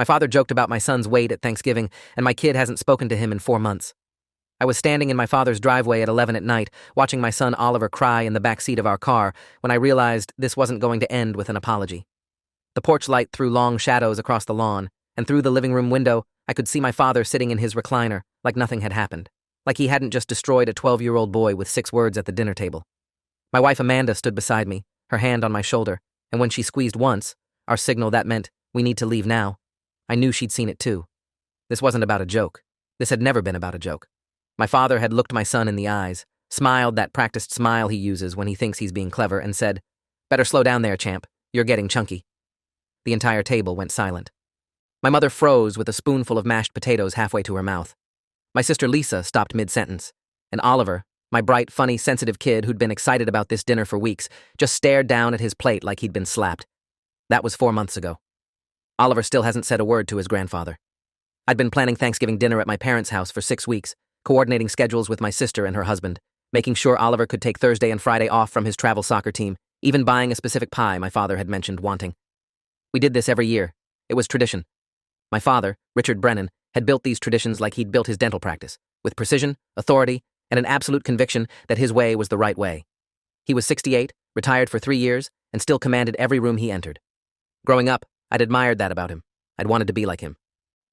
My father joked about my son's weight at Thanksgiving, and my kid hasn't spoken to him in 4 months. I was standing in my father's driveway at 11 at night, watching my son Oliver cry in the back seat of our car, when I realized this wasn't going to end with an apology. The porch light threw long shadows across the lawn, and through the living room window, I could see my father sitting in his recliner, like nothing had happened, like he hadn't just destroyed a 12-year-old boy with 6 words at the dinner table. My wife Amanda stood beside me, her hand on my shoulder, and when she squeezed once, our signal that meant, "We need to leave now," I knew she'd seen it too. This wasn't about a joke. This had never been about a joke. My father had looked my son in the eyes, smiled that practiced smile he uses when he thinks he's being clever, and said, "Better slow down there, champ. You're getting chunky." The entire table went silent. My mother froze with a spoonful of mashed potatoes halfway to her mouth. My sister Lisa stopped mid-sentence, and Oliver, my bright, funny, sensitive kid who'd been excited about this dinner for weeks, just stared down at his plate like he'd been slapped. That was 4 months ago. Oliver still hasn't said a word to his grandfather. I'd been planning Thanksgiving dinner at my parents' house for 6 weeks, coordinating schedules with my sister and her husband, making sure Oliver could take Thursday and Friday off from his travel soccer team, even buying a specific pie my father had mentioned wanting. We did this every year. It was tradition. My father, Richard Brennan, had built these traditions like he'd built his dental practice, with precision, authority, and an absolute conviction that his way was the right way. He was 68, retired for 3 years, and still commanded every room he entered. Growing up, I'd admired that about him. I'd wanted to be like him.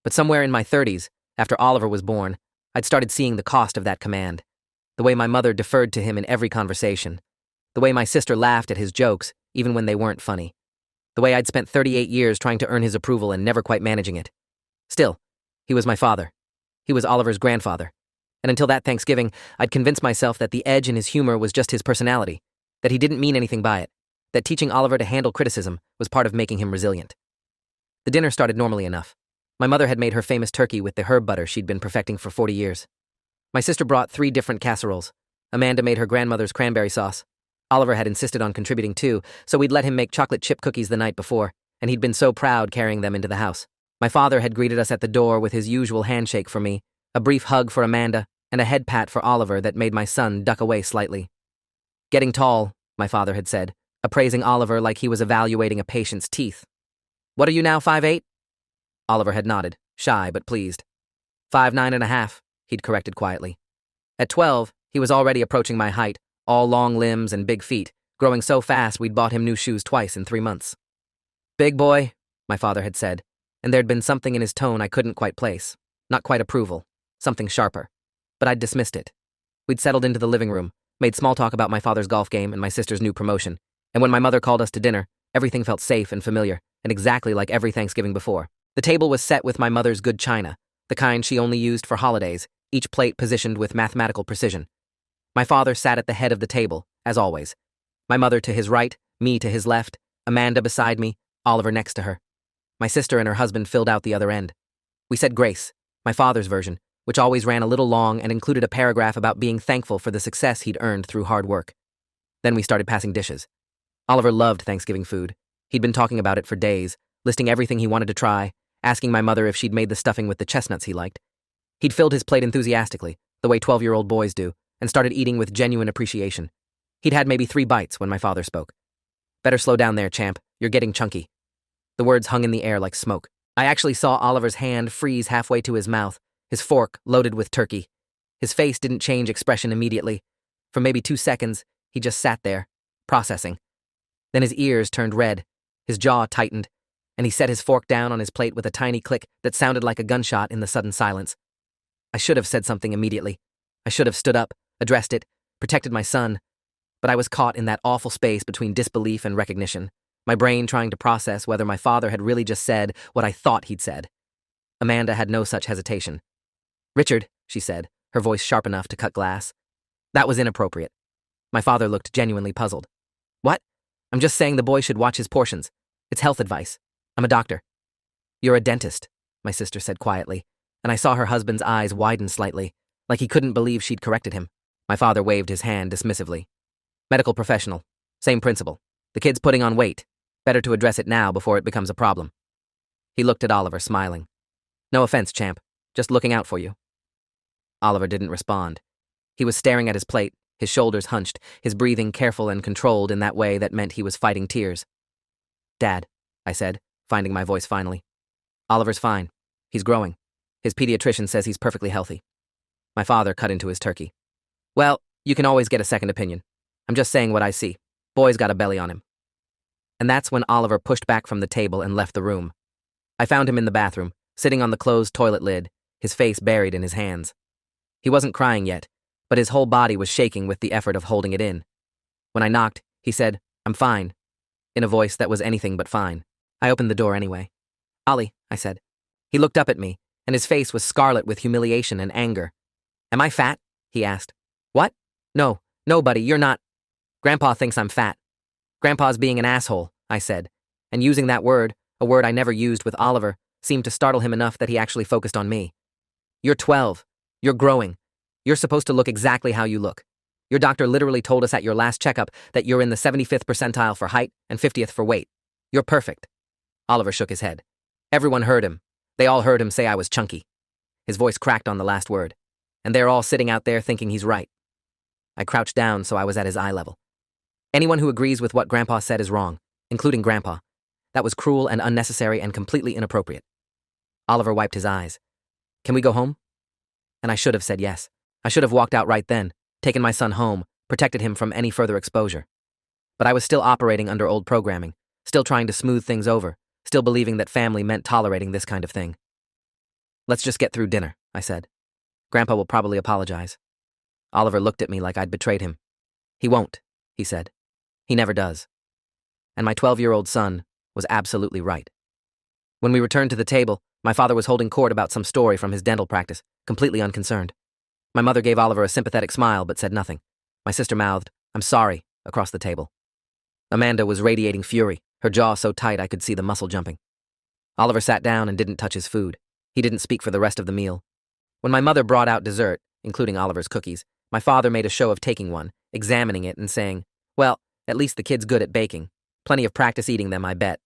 But somewhere in my 30s, after Oliver was born, I'd started seeing the cost of that command. The way my mother deferred to him in every conversation. The way my sister laughed at his jokes, even when they weren't funny. The way I'd spent 38 years trying to earn his approval and never quite managing it. Still, he was my father. He was Oliver's grandfather. And until that Thanksgiving, I'd convinced myself that the edge in his humor was just his personality, that he didn't mean anything by it, that teaching Oliver to handle criticism was part of making him resilient. The dinner started normally enough. My mother had made her famous turkey with the herb butter she'd been perfecting for 40 years. My sister brought 3 different casseroles. Amanda made her grandmother's cranberry sauce. Oliver had insisted on contributing too, so we'd let him make chocolate chip cookies the night before, and he'd been so proud carrying them into the house. My father had greeted us at the door with his usual handshake for me, a brief hug for Amanda, and a head pat for Oliver that made my son duck away slightly. "Getting tall," my father had said, appraising Oliver like he was evaluating a patient's teeth. "What are you now, 5'8"? Oliver had nodded, shy but pleased. 5'9½", he'd corrected quietly. At 12, he was already approaching my height, all long limbs and big feet, growing so fast we'd bought him new shoes twice in 3 months. "Big boy," my father had said, and there'd been something in his tone I couldn't quite place. Not quite approval, something sharper. But I'd dismissed it. We'd settled into the living room, made small talk about my father's golf game and my sister's new promotion, and when my mother called us to dinner, everything felt safe and familiar, and exactly like every Thanksgiving before. The table was set with my mother's good china, the kind she only used for holidays, each plate positioned with mathematical precision. My father sat at the head of the table, as always. My mother to his right, me to his left, Amanda beside me, Oliver next to her. My sister and her husband filled out the other end. We said grace, my father's version, which always ran a little long and included a paragraph about being thankful for the success he'd earned through hard work. Then we started passing dishes. Oliver loved Thanksgiving food. He'd been talking about it for days, listing everything he wanted to try, asking my mother if she'd made the stuffing with the chestnuts he liked. He'd filled his plate enthusiastically, the way 12-year-old boys do, and started eating with genuine appreciation. He'd had maybe 3 bites when my father spoke. "Better slow down there, champ. You're getting chunky." The words hung in the air like smoke. I actually saw Oliver's hand freeze halfway to his mouth, his fork loaded with turkey. His face didn't change expression immediately. For maybe 2 seconds, he just sat there, processing. Then his ears turned red, his jaw tightened, and he set his fork down on his plate with a tiny click that sounded like a gunshot in the sudden silence. I should have said something immediately. I should have stood up, addressed it, protected my son, but I was caught in that awful space between disbelief and recognition, my brain trying to process whether my father had really just said what I thought he'd said. Amanda had no such hesitation. "Richard," she said, her voice sharp enough to cut glass. That was inappropriate. My father looked genuinely puzzled. "What? I'm just saying the boy should watch his portions. It's health advice. I'm a doctor." "You're a dentist," my sister said quietly, and I saw her husband's eyes widen slightly, like he couldn't believe she'd corrected him. My father waved his hand dismissively. "Medical professional. Same principle. The kid's putting on weight. Better to address it now before it becomes a problem." He looked at Oliver, smiling. "No offense, champ. Just looking out for you." Oliver didn't respond. He was staring at his plate, his shoulders hunched, his breathing careful and controlled in that way that meant he was fighting tears. "Dad," I said, finding my voice finally. Oliver's fine. He's growing. His pediatrician says he's perfectly healthy. My father cut into his turkey. Well, you can always get a second opinion. I'm just saying what I see. Boy's got a belly on him. And that's when Oliver pushed back from the table and left the room. I found him in the bathroom, sitting on the closed toilet lid, his face buried in his hands. He wasn't crying yet, but his whole body was shaking with the effort of holding it in. When I knocked, he said, "I'm fine," in a voice that was anything but fine. I opened the door anyway. "Ollie," I said. He looked up at me, and his face was scarlet with humiliation and anger. "Am I fat?" he asked. "What? No, buddy, you're not. Grandpa thinks I'm fat." "Grandpa's being an asshole," I said, and using that word, a word I never used with Oliver, seemed to startle him enough that he actually focused on me. "You're 12. You're growing. You're supposed to look exactly how you look. Your doctor literally told us at your last checkup that you're in the 75th percentile for height and 50th for weight. You're perfect." Oliver shook his head. Everyone heard him. They all heard him say I was chunky. His voice cracked on the last word. And they're all sitting out there thinking he's right. I crouched down so I was at his eye level. Anyone who agrees with what Grandpa said is wrong, including Grandpa. That was cruel and unnecessary and completely inappropriate. Oliver wiped his eyes. "Can we go home?" And I should have said yes. I should have walked out right then, taken my son home, protected him from any further exposure. But I was still operating under old programming, still trying to smooth things over, still believing that family meant tolerating this kind of thing. "Let's just get through dinner," I said. "Grandpa will probably apologize." Oliver looked at me like I'd betrayed him. "He won't," he said. "He never does." And my 12-year-old son was absolutely right. When we returned to the table, my father was holding court about some story from his dental practice, completely unconcerned. My mother gave Oliver a sympathetic smile but said nothing. My sister mouthed, "I'm sorry," across the table. Amanda was radiating fury, her jaw so tight I could see the muscle jumping. Oliver sat down and didn't touch his food. He didn't speak for the rest of the meal. When my mother brought out dessert, including Oliver's cookies, my father made a show of taking one, examining it and saying, "Well, at least the kid's good at baking. Plenty of practice eating them, I bet."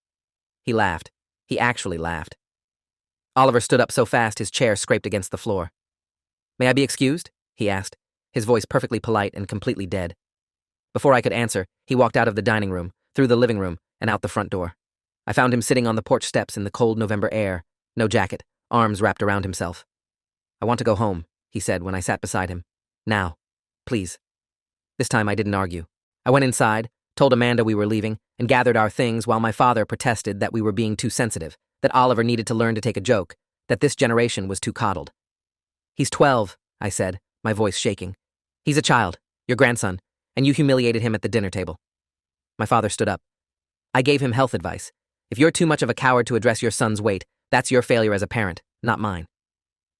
He laughed. He actually laughed. Oliver stood up so fast his chair scraped against the floor. "May I be excused?" he asked, his voice perfectly polite and completely dead. Before I could answer, he walked out of the dining room, through the living room, and out the front door. I found him sitting on the porch steps in the cold November air, no jacket, arms wrapped around himself. "I want to go home," he said when I sat beside him. "Now. Please." This time I didn't argue. I went inside, told Amanda we were leaving, and gathered our things while my father protested that we were being too sensitive, that Oliver needed to learn to take a joke, that this generation was too coddled. "He's 12, I said, my voice shaking. "He's a child, your grandson, and you humiliated him at the dinner table." My father stood up. "I gave him health advice. If you're too much of a coward to address your son's weight, that's your failure as a parent, not mine."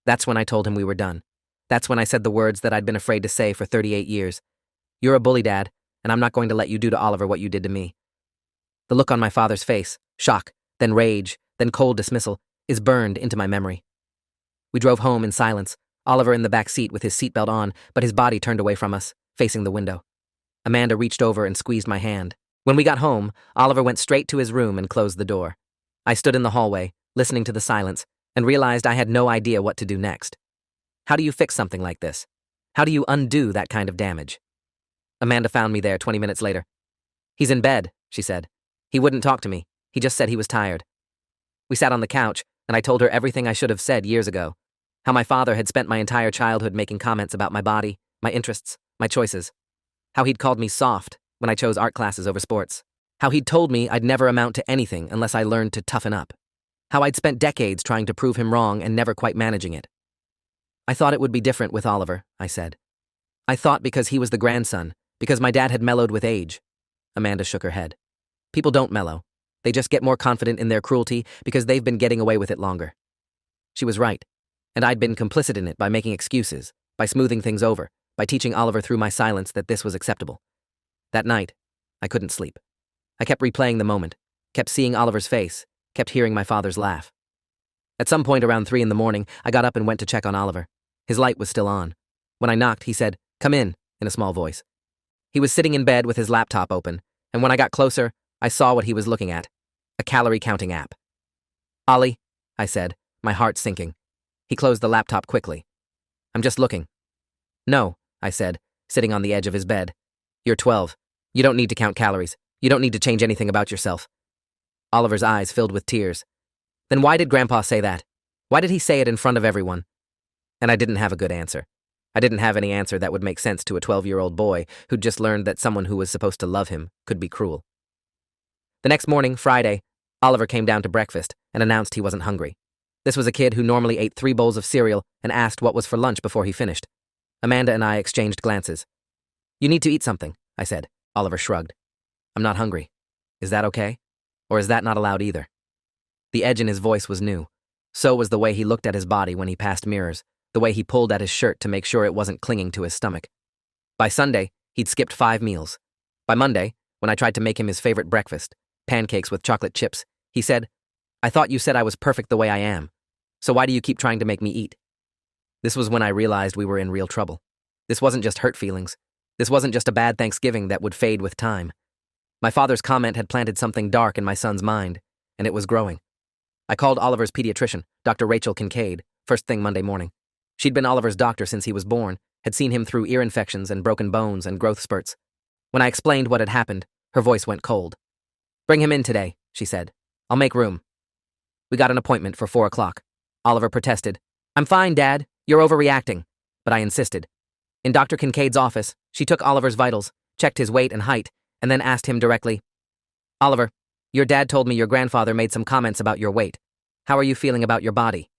That's when I told him we were done. That's when I said the words that I'd been afraid to say for 38 years. "You're a bully, Dad, and I'm not going to let you do to Oliver what you did to me." The look on my father's face, shock, then rage, then cold dismissal, is burned into my memory. We drove home in silence, Oliver in the back seat with his seatbelt on, but his body turned away from us, facing the window. Amanda reached over and squeezed my hand. When we got home, Oliver went straight to his room and closed the door. I stood in the hallway, listening to the silence, and realized I had no idea what to do next. How do you fix something like this? How do you undo that kind of damage? Amanda found me there 20 minutes later. "He's in bed," she said. "He wouldn't talk to me. He just said he was tired." We sat on the couch, and I told her everything I should have said years ago. How my father had spent my entire childhood making comments about my body, my interests, my choices. How he'd called me soft when I chose art classes over sports. How he'd told me I'd never amount to anything unless I learned to toughen up. How I'd spent decades trying to prove him wrong and never quite managing it. "I thought it would be different with Oliver," I said. "I thought because he was the grandson, because my dad had mellowed with age." Amanda shook her head. "People don't mellow. They just get more confident in their cruelty because they've been getting away with it longer." She was right, and I'd been complicit in it by making excuses, by smoothing things over, by teaching Oliver through my silence that this was acceptable. That night, I couldn't sleep. I kept replaying the moment, kept seeing Oliver's face, kept hearing my father's laugh. At some point around 3 in the morning, I got up and went to check on Oliver. His light was still on. When I knocked, he said, "Come in a small voice. He was sitting in bed with his laptop open, and when I got closer, I saw what he was looking at, a calorie-counting app. "Ollie," I said, my heart sinking. He closed the laptop quickly. "I'm just looking." "No," I said, sitting on the edge of his bed. "You're 12. You don't need to count calories. You don't need to change anything about yourself." Oliver's eyes filled with tears. Then why did Grandpa say that? Why did he say it in front of everyone? And I didn't have a good answer. I didn't have any answer that would make sense to a 12-year-old boy who'd just learned that someone who was supposed to love him could be cruel. The next morning, Friday, Oliver came down to breakfast and announced he wasn't hungry. This was a kid who normally ate 3 bowls of cereal and asked what was for lunch before he finished. Amanda and I exchanged glances. "You need to eat something," I said. Oliver shrugged. "I'm not hungry. Is that okay? Or is that not allowed either?" The edge in his voice was new. So was the way he looked at his body when he passed mirrors, the way he pulled at his shirt to make sure it wasn't clinging to his stomach. By Sunday, he'd skipped 5 meals. By Monday, when I tried to make him his favorite breakfast, pancakes with chocolate chips, he said, "I thought you said I was perfect the way I am. So why do you keep trying to make me eat?" This was when I realized we were in real trouble. This wasn't just hurt feelings. This wasn't just a bad Thanksgiving that would fade with time. My father's comment had planted something dark in my son's mind, and it was growing. I called Oliver's pediatrician, Dr. Rachel Kincaid, first thing Monday morning. She'd been Oliver's doctor since he was born, had seen him through ear infections and broken bones and growth spurts. When I explained what had happened, her voice went cold. "Bring him in today," she said. "I'll make room." We got an appointment for 4 o'clock. Oliver protested. "I'm fine, Dad. You're overreacting." But I insisted. In Dr. Kincaid's office, she took Oliver's vitals, checked his weight and height, and then asked him directly, "Oliver, your dad told me your grandfather made some comments about your weight. How are you feeling about your body?"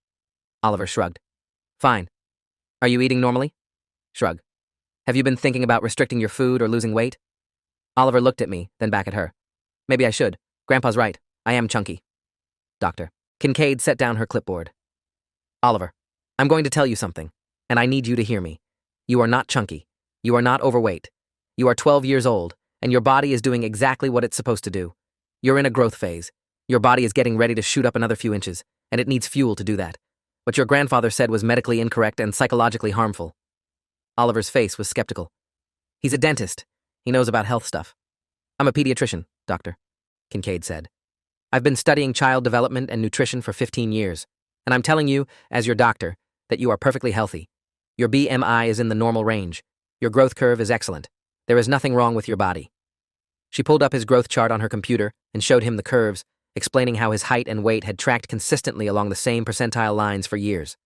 Oliver shrugged. "Fine. Are you eating normally?" Shrug. "Have you been thinking about restricting your food or losing weight?" Oliver looked at me, then back at her. "Maybe I should. Grandpa's right. I am chunky." Doctor. Kincaid set down her clipboard. "Oliver, I'm going to tell you something, and I need you to hear me. You are not chunky. You are not overweight. You are 12 years old, and your body is doing exactly what it's supposed to do. You're in a growth phase. Your body is getting ready to shoot up another few inches, and it needs fuel to do that. What your grandfather said was medically incorrect and psychologically harmful." Oliver's face was skeptical. "He's a dentist. He knows about health stuff." "I'm a pediatrician, doctor," Kincaid said. "I've been studying child development and nutrition for 15 years, and I'm telling you, as your doctor, that you are perfectly healthy. Your BMI is in the normal range. Your growth curve is excellent. There is nothing wrong with your body." She pulled up his growth chart on her computer and showed him the curves, explaining how his height and weight had tracked consistently along the same percentile lines for years.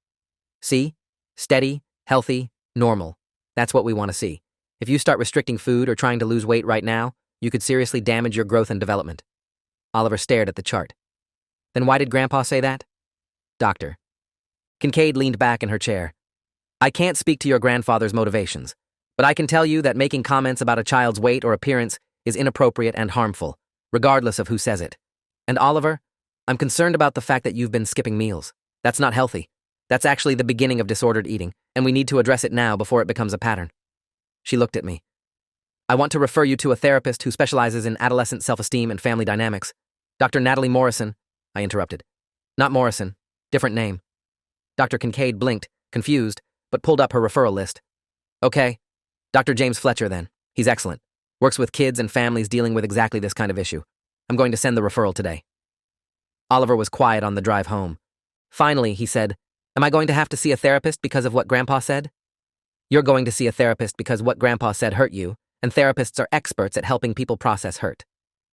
"See? Steady, healthy, normal. That's what we want to see. If you start restricting food or trying to lose weight right now, you could seriously damage your growth and development." Oliver stared at the chart. "Then why did Grandpa say that?" Doctor. Kincaid leaned back in her chair. "I can't speak to your grandfather's motivations, but I can tell you that making comments about a child's weight or appearance is inappropriate and harmful, regardless of who says it. And Oliver, I'm concerned about the fact that you've been skipping meals. That's not healthy. That's actually the beginning of disordered eating, and we need to address it now before it becomes a pattern." She looked at me. "I want to refer you to a therapist who specializes in adolescent self-esteem and family dynamics. Dr. Natalie Morrison," I interrupted. "Not Morrison. Different name." Dr. Kincaid blinked, confused, but pulled up her referral list. "Okay. Dr. James Fletcher, then. He's excellent. Works with kids and families dealing with exactly this kind of issue. I'm going to send the referral today." Oliver was quiet on the drive home. Finally, he said, "Am I going to have to see a therapist because of what Grandpa said?" "You're going to see a therapist because what Grandpa said hurt you, and therapists are experts at helping people process hurt.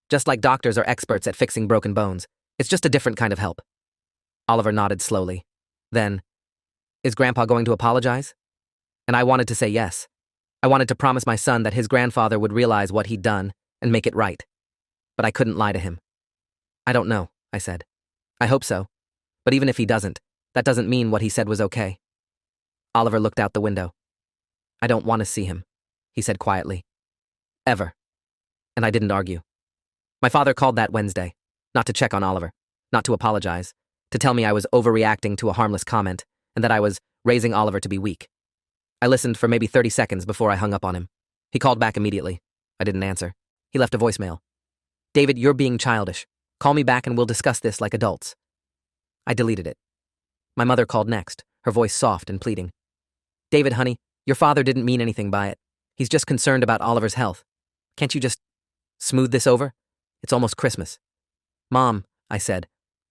Just like doctors are experts at fixing broken bones. It's just a different kind of help." Oliver nodded slowly. Then, "Is Grandpa going to apologize?" And I wanted to say yes. I wanted to promise my son that his grandfather would realize what he'd done and make it right. But I couldn't lie to him. "I don't know," I said. "I hope so. But even if he doesn't, that doesn't mean what he said was okay." Oliver looked out the window. "I don't want to see him," he said quietly. "Ever." And I didn't argue. My father called that Wednesday, not to check on Oliver, not to apologize, to tell me I was overreacting to a harmless comment, and that I was raising Oliver to be weak. I listened for maybe 30 seconds before I hung up on him. He called back immediately. I didn't answer. He left a voicemail. "David, you're being childish. Call me back and we'll discuss this like adults." I deleted it. My mother called next, her voice soft and pleading. "David, honey, your father didn't mean anything by it. He's just concerned about Oliver's health. Can't you just smooth this over? It's almost Christmas." "Mom," I said,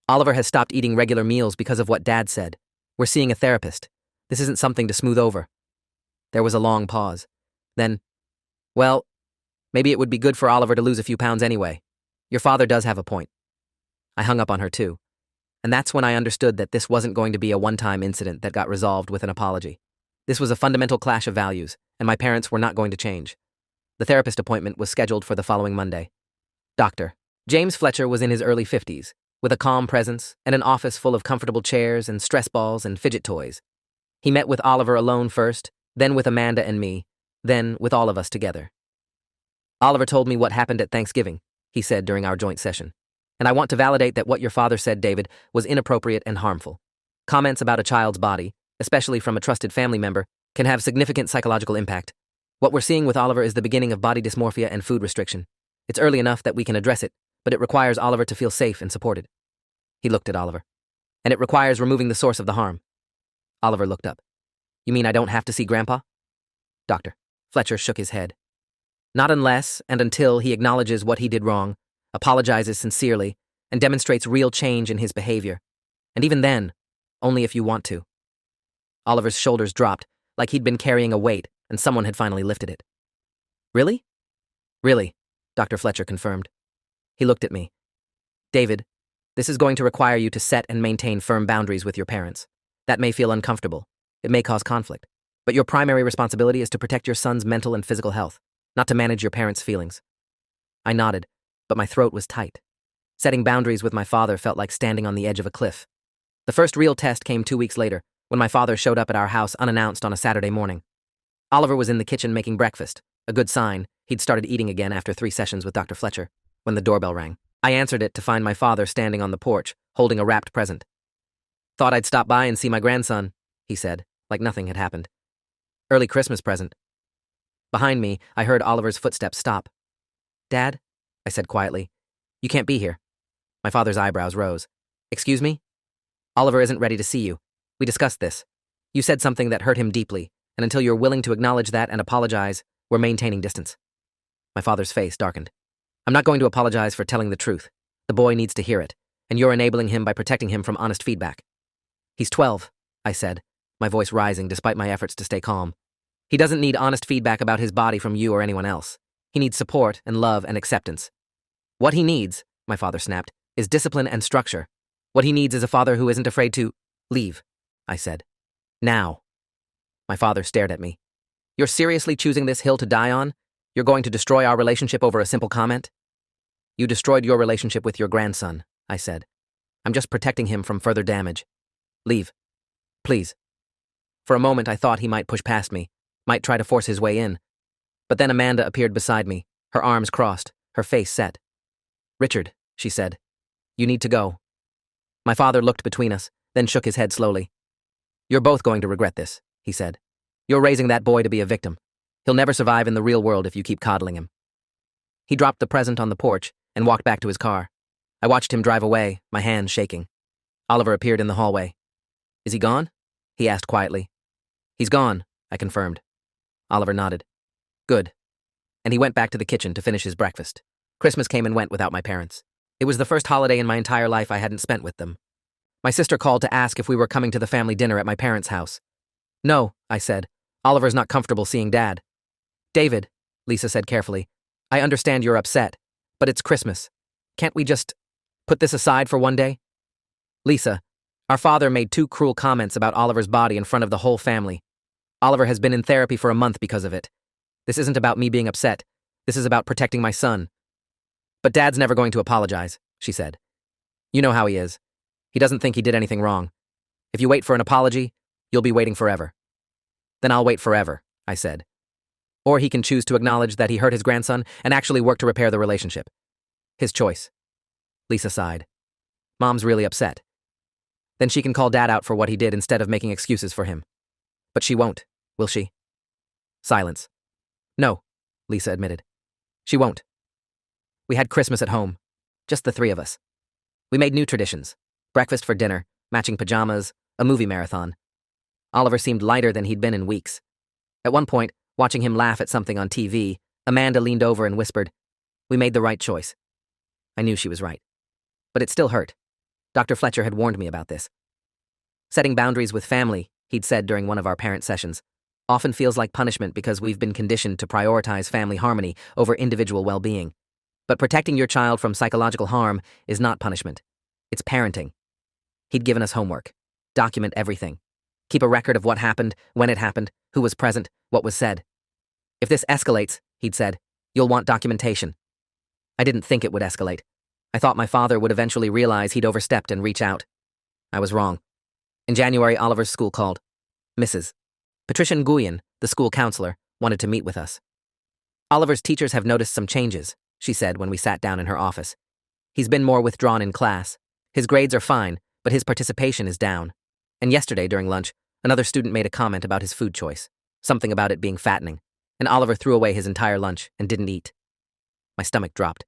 "Oliver has stopped eating regular meals because of what Dad said. We're seeing a therapist. This isn't something to smooth over." There was a long pause. Then, "Well, maybe it would be good for Oliver to lose a few pounds anyway. Your father does have a point." I hung up on her too. And that's when I understood that this wasn't going to be a one-time incident that got resolved with an apology. This was a fundamental clash of values, and my parents were not going to change. The therapist appointment was scheduled for the following Monday. Dr. James Fletcher was in his early 50s, with a calm presence and an office full of comfortable chairs and stress balls and fidget toys. He met with Oliver alone first, then with Amanda and me, then with all of us together. Oliver told me what happened at Thanksgiving, he said during our joint session. And I want to validate that what your father said, David, was inappropriate and harmful. Comments about a child's body, especially from a trusted family member, can have significant psychological impact. What we're seeing with Oliver is the beginning of body dysmorphia and food restriction. It's early enough that we can address it, but it requires Oliver to feel safe and supported. He looked at Oliver. And it requires removing the source of the harm. Oliver looked up. You mean I don't have to see Grandpa? Dr. Fletcher shook his head. Not unless and until he acknowledges what he did wrong, apologizes sincerely, and demonstrates real change in his behavior. And even then, only if you want to. Oliver's shoulders dropped, like he'd been carrying a weight, and someone had finally lifted it. Really? Really, Dr. Fletcher confirmed. He looked at me. David, this is going to require you to set and maintain firm boundaries with your parents. That may feel uncomfortable. It may cause conflict. But your primary responsibility is to protect your son's mental and physical health, not to manage your parents' feelings. I nodded, but my throat was tight. Setting boundaries with my father felt like standing on the edge of a cliff. The first real test came 2 weeks later, when my father showed up at our house unannounced on a Saturday morning. Oliver was in the kitchen making breakfast, a good sign. He'd started eating again after 3 sessions with Dr. Fletcher, when the doorbell rang. I answered it to find my father standing on the porch, holding a wrapped present. Thought I'd stop by and see my grandson, he said, like nothing had happened. Early Christmas present. Behind me, I heard Oliver's footsteps stop. Dad? I said quietly. You can't be here. My father's eyebrows rose. Excuse me? Oliver isn't ready to see you. We discussed this. You said something that hurt him deeply, and until you're willing to acknowledge that and apologize, we're maintaining distance. My father's face darkened. I'm not going to apologize for telling the truth. The boy needs to hear it, and you're enabling him by protecting him from honest feedback. He's 12, I said, my voice rising despite my efforts to stay calm. He doesn't need honest feedback about his body from you or anyone else. He needs support and love and acceptance. What he needs, my father snapped, is discipline and structure. What he needs is a father who isn't afraid to leave, I said. Now. My father stared at me. You're seriously choosing this hill to die on? You're going to destroy our relationship over a simple comment? You destroyed your relationship with your grandson, I said. I'm just protecting him from further damage. Leave. Please. For a moment I thought he might push past me, might try to force his way in. But then Amanda appeared beside me, her arms crossed, her face set. Richard, she said, you need to go. My father looked between us, then shook his head slowly. You're both going to regret this, he said. You're raising that boy to be a victim. He'll never survive in the real world if you keep coddling him. He dropped the present on the porch and walked back to his car. I watched him drive away, my hands shaking. Oliver appeared in the hallway. Is he gone? He asked quietly. He's gone, I confirmed. Oliver nodded. Good. And he went back to the kitchen to finish his breakfast. Christmas came and went without my parents. It was the first holiday in my entire life I hadn't spent with them. My sister called to ask if we were coming to the family dinner at my parents' house. No, I said. Oliver's not comfortable seeing Dad. David, Lisa said carefully, I understand you're upset, but it's Christmas. Can't we just put this aside for one day? Lisa, our father made 2 cruel comments about Oliver's body in front of the whole family. Oliver has been in therapy for a month because of it. This isn't about me being upset. This is about protecting my son. But Dad's never going to apologize, she said. You know how he is. He doesn't think he did anything wrong. If you wait for an apology, you'll be waiting forever. Then I'll wait forever, I said. Or he can choose to acknowledge that he hurt his grandson and actually work to repair the relationship. His choice. Lisa sighed. Mom's really upset. Then she can call Dad out for what he did instead of making excuses for him. But she won't, will she? Silence. No, Lisa admitted. She won't. We had Christmas at home, just the 3 of us. We made new traditions, breakfast for dinner, matching pajamas, a movie marathon. Oliver seemed lighter than he'd been in weeks. At one point, watching him laugh at something on TV, Amanda leaned over and whispered, "We made the right choice." I knew she was right. But it still hurt. Dr. Fletcher had warned me about this. Setting boundaries with family, he'd said during one of our parent sessions, often feels like punishment because we've been conditioned to prioritize family harmony over individual well-being. But protecting your child from psychological harm is not punishment. It's parenting. He'd given us homework. Document everything. Keep a record of what happened, when it happened, who was present, what was said. If this escalates, he'd said, you'll want documentation. I didn't think it would escalate. I thought my father would eventually realize he'd overstepped and reach out. I was wrong. In January, Oliver's school called. Mrs. Patricia Nguyen, the school counselor, wanted to meet with us. Oliver's teachers have noticed some changes, she said when we sat down in her office. He's been more withdrawn in class. His grades are fine, but his participation is down. And yesterday, during lunch, another student made a comment about his food choice, something about it being fattening, and Oliver threw away his entire lunch and didn't eat. My stomach dropped.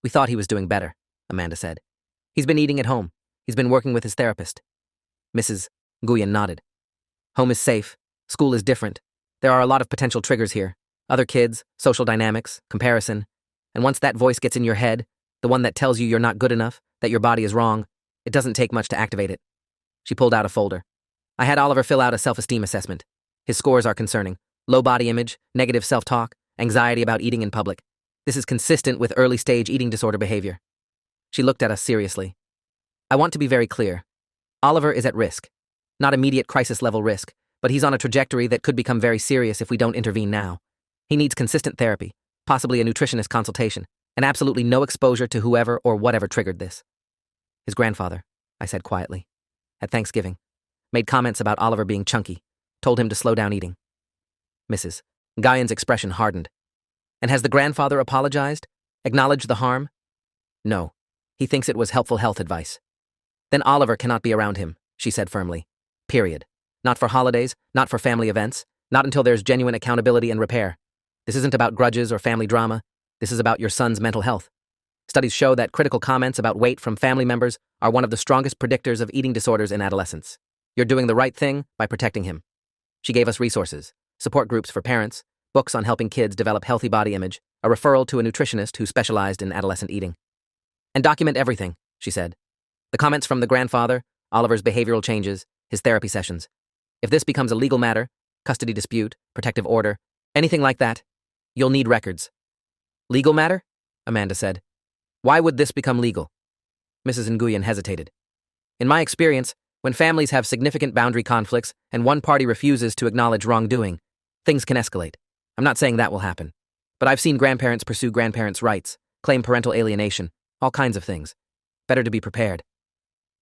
We thought he was doing better, Amanda said. He's been eating at home. He's been working with his therapist. Mrs. Nguyen nodded. Home is safe. School is different. There are a lot of potential triggers here. Other kids, social dynamics, comparison. And once that voice gets in your head, the one that tells you you're not good enough, that your body is wrong, it doesn't take much to activate it. She pulled out a folder. I had Oliver fill out a self-esteem assessment. His scores are concerning. Low body image, negative self-talk, anxiety about eating in public. This is consistent with early-stage eating disorder behavior. She looked at us seriously. I want to be very clear. Oliver is at risk. Not immediate crisis-level risk, but he's on a trajectory that could become very serious if we don't intervene now. He needs consistent therapy, possibly a nutritionist consultation, and absolutely no exposure to whoever or whatever triggered this. His grandfather, I said quietly, at Thanksgiving, made comments about Oliver being chunky, told him to slow down eating. Mrs. Nguyen's expression hardened. And has the grandfather apologized? Acknowledged the harm? No. He thinks it was helpful health advice. Then Oliver cannot be around him, she said firmly. Period. Not for holidays, not for family events, not until there's genuine accountability and repair. This isn't about grudges or family drama. This is about your son's mental health. Studies show that critical comments about weight from family members are one of the strongest predictors of eating disorders in adolescence. You're doing the right thing by protecting him. She gave us resources, support groups for parents, books on helping kids develop healthy body image, a referral to a nutritionist who specialized in adolescent eating. And document everything, she said. The comments from the grandfather, Oliver's behavioral changes, his therapy sessions. If this becomes a legal matter, custody dispute, protective order, anything like that, you'll need records. Legal matter? Amanda said. Why would this become legal? Mrs. Nguyen hesitated. In my experience, when families have significant boundary conflicts and one party refuses to acknowledge wrongdoing, things can escalate. I'm not saying that will happen. But I've seen grandparents pursue grandparents' rights, claim parental alienation, all kinds of things. Better to be prepared.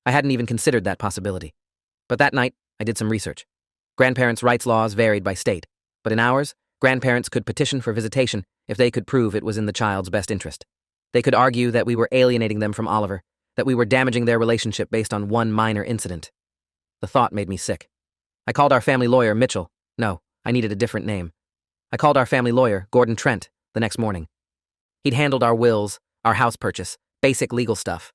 I hadn't even considered that possibility. But that night, I did some research. Grandparents' rights laws varied by state, but in ours, grandparents could petition for visitation if they could prove it was in the child's best interest. They could argue that we were alienating them from Oliver, that we were damaging their relationship based on one minor incident. The thought made me sick. I called our family lawyer, Mitchell. No, I needed a different name. I called our family lawyer, Gordon Trent, the next morning. He'd handled our wills, our house purchase, basic legal stuff.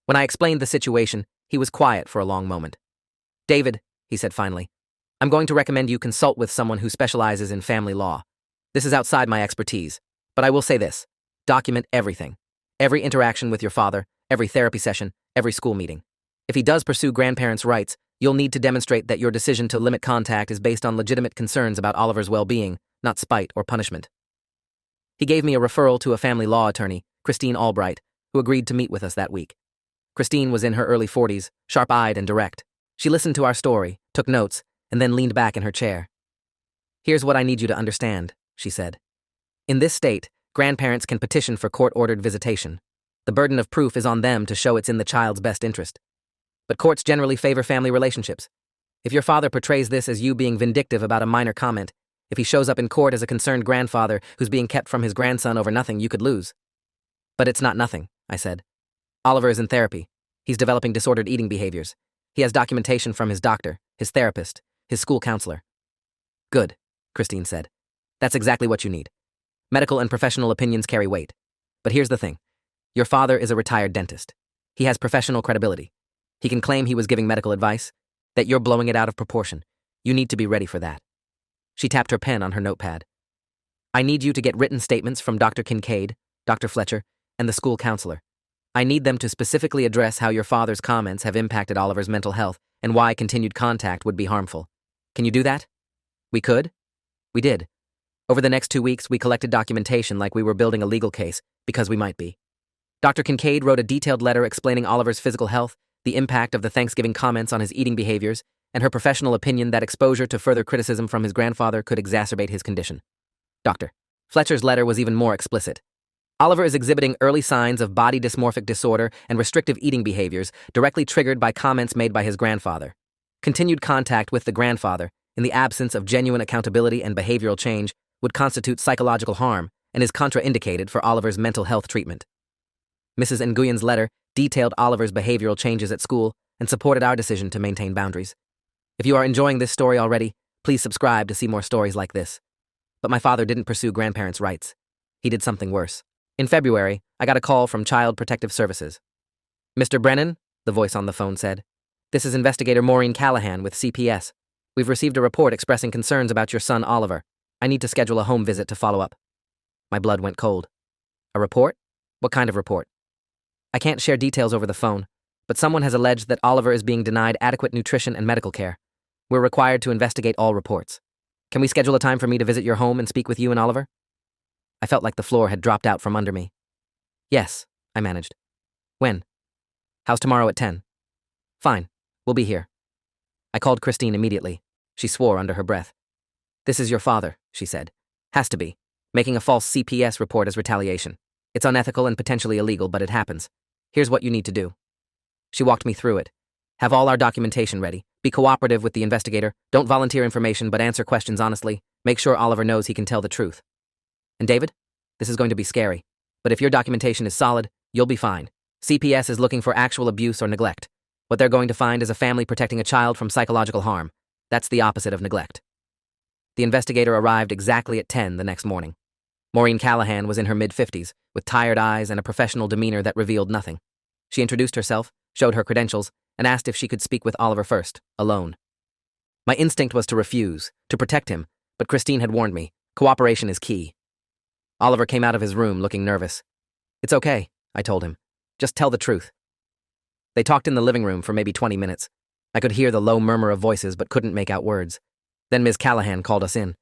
When I explained the situation, he was quiet for a long moment. David, he said finally, I'm going to recommend you consult with someone who specializes in family law. This is outside my expertise, but I will say this. Document everything. Every interaction with your father, every therapy session, every school meeting. If he does pursue grandparents' rights, you'll need to demonstrate that your decision to limit contact is based on legitimate concerns about Oliver's well-being, not spite or punishment. He gave me a referral to a family law attorney, Christine Albright, who agreed to meet with us that week. Christine was in her early 40s, sharp-eyed and direct. She listened to our story, took notes, and then leaned back in her chair. Here's what I need you to understand, she said. In this state, grandparents can petition for court-ordered visitation. The burden of proof is on them to show it's in the child's best interest. But courts generally favor family relationships. If your father portrays this as you being vindictive about a minor comment, if he shows up in court as a concerned grandfather who's being kept from his grandson over nothing, you could lose. But it's not nothing, I said. Oliver is in therapy. He's developing disordered eating behaviors. He has documentation from his doctor, his therapist, his school counselor. Good, Christine said. That's exactly what you need. Medical and professional opinions carry weight. But here's the thing. Your father is a retired dentist. He has professional credibility. He can claim he was giving medical advice, that you're blowing it out of proportion. You need to be ready for that. She tapped her pen on her notepad. I need you to get written statements from Dr. Kincaid, Dr. Fletcher, and the school counselor. I need them to specifically address how your father's comments have impacted Oliver's mental health and why continued contact would be harmful. Can you do that? We could? We did. Over the next 2 weeks, we collected documentation like we were building a legal case, because we might be. Dr. Kincaid wrote a detailed letter explaining Oliver's physical health, the impact of the Thanksgiving comments on his eating behaviors, and her professional opinion that exposure to further criticism from his grandfather could exacerbate his condition. Dr. Fletcher's letter was even more explicit. Oliver is exhibiting early signs of body dysmorphic disorder and restrictive eating behaviors directly triggered by comments made by his grandfather. Continued contact with the grandfather, in the absence of genuine accountability and behavioral change, would constitute psychological harm and is contraindicated for Oliver's mental health treatment. Mrs. Nguyen's letter detailed Oliver's behavioral changes at school and supported our decision to maintain boundaries. If you are enjoying this story already, please subscribe to see more stories like this. But my father didn't pursue grandparents' rights. He did something worse. In February, I got a call from Child Protective Services. "Mr. Brennan," the voice on the phone said, "this is Investigator Maureen Callahan with CPS. We've received a report expressing concerns about your son Oliver. I need to schedule a home visit to follow up." My blood went cold. "A report? What kind of report?" "I can't share details over the phone, but someone has alleged that Oliver is being denied adequate nutrition and medical care. We're required to investigate all reports. Can we schedule a time for me to visit your home and speak with you and Oliver?" I felt like the floor had dropped out from under me. "Yes," I managed. "When?" "How's tomorrow at 10? "Fine. We'll be here." I called Christine immediately. She swore under her breath. "This is your father," she said. "Has to be. Making a false CPS report as retaliation. It's unethical and potentially illegal, but it happens. Here's what you need to do." She walked me through it. "Have all our documentation ready. Be cooperative with the investigator. Don't volunteer information, but answer questions honestly. Make sure Oliver knows he can tell the truth. And David, this is going to be scary, but if your documentation is solid, you'll be fine. CPS is looking for actual abuse or neglect. What they're going to find is a family protecting a child from psychological harm. That's the opposite of neglect." The investigator arrived exactly at 10 the next morning. Maureen Callahan was in her mid-50s, with tired eyes and a professional demeanor that revealed nothing. She introduced herself, showed her credentials, and asked if she could speak with Oliver first, alone. My instinct was to refuse, to protect him, but Christine had warned me, cooperation is key. Oliver came out of his room looking nervous. "It's okay," I told him. "Just tell the truth." They talked in the living room for maybe 20 minutes. I could hear the low murmur of voices but couldn't make out words. Then Ms. Callahan called us in.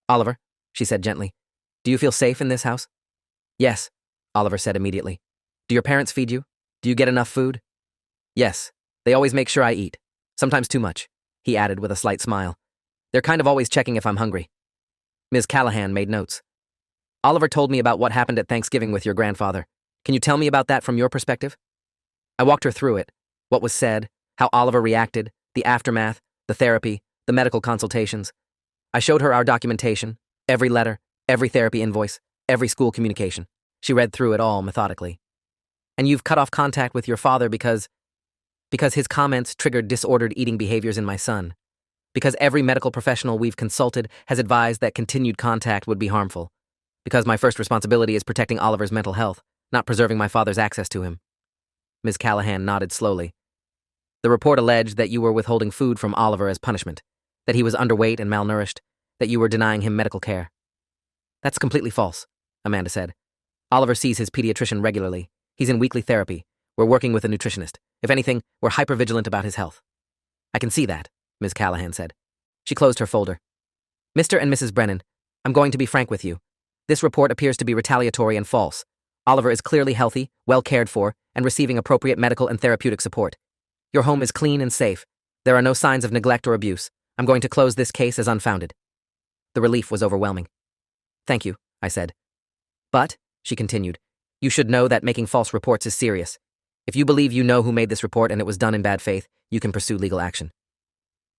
"Oliver," she said gently, "do you feel safe in this house?" "Yes," Oliver said immediately. "Do your parents feed you? Do you get enough food?" "Yes. They always make sure I eat. Sometimes too much," he added with a slight smile. "They're kind of always checking if I'm hungry." Ms. Callahan made notes. "Oliver told me about what happened at Thanksgiving with your grandfather. Can you tell me about that from your perspective?" I walked her through it, what was said, how Oliver reacted, the aftermath, the therapy, the medical consultations. I showed her our documentation, every letter, every therapy invoice, every school communication. She read through it all methodically. "And you've cut off contact with your father because his comments triggered disordered eating behaviors in my son. Because every medical professional we've consulted has advised that continued contact would be harmful. Because my first responsibility is protecting Oliver's mental health, not preserving my father's access to him." Ms. Callahan nodded slowly. "The report alleged that you were withholding food from Oliver as punishment, that he was underweight and malnourished, that you were denying him medical care." "That's completely false," Amanda said. "Oliver sees his pediatrician regularly. He's in weekly therapy. We're working with a nutritionist. If anything, we're hypervigilant about his health." "I can see that," Ms. Callahan said. She closed her folder. "Mr. and Mrs. Brennan, I'm going to be frank with you. This report appears to be retaliatory and false. Oliver is clearly healthy, well cared for, and receiving appropriate medical and therapeutic support. Your home is clean and safe. There are no signs of neglect or abuse. I'm going to close this case as unfounded." The relief was overwhelming. "Thank you," I said. "But," she continued, "you should know that making false reports is serious. If you believe you know who made this report and it was done in bad faith, you can pursue legal action."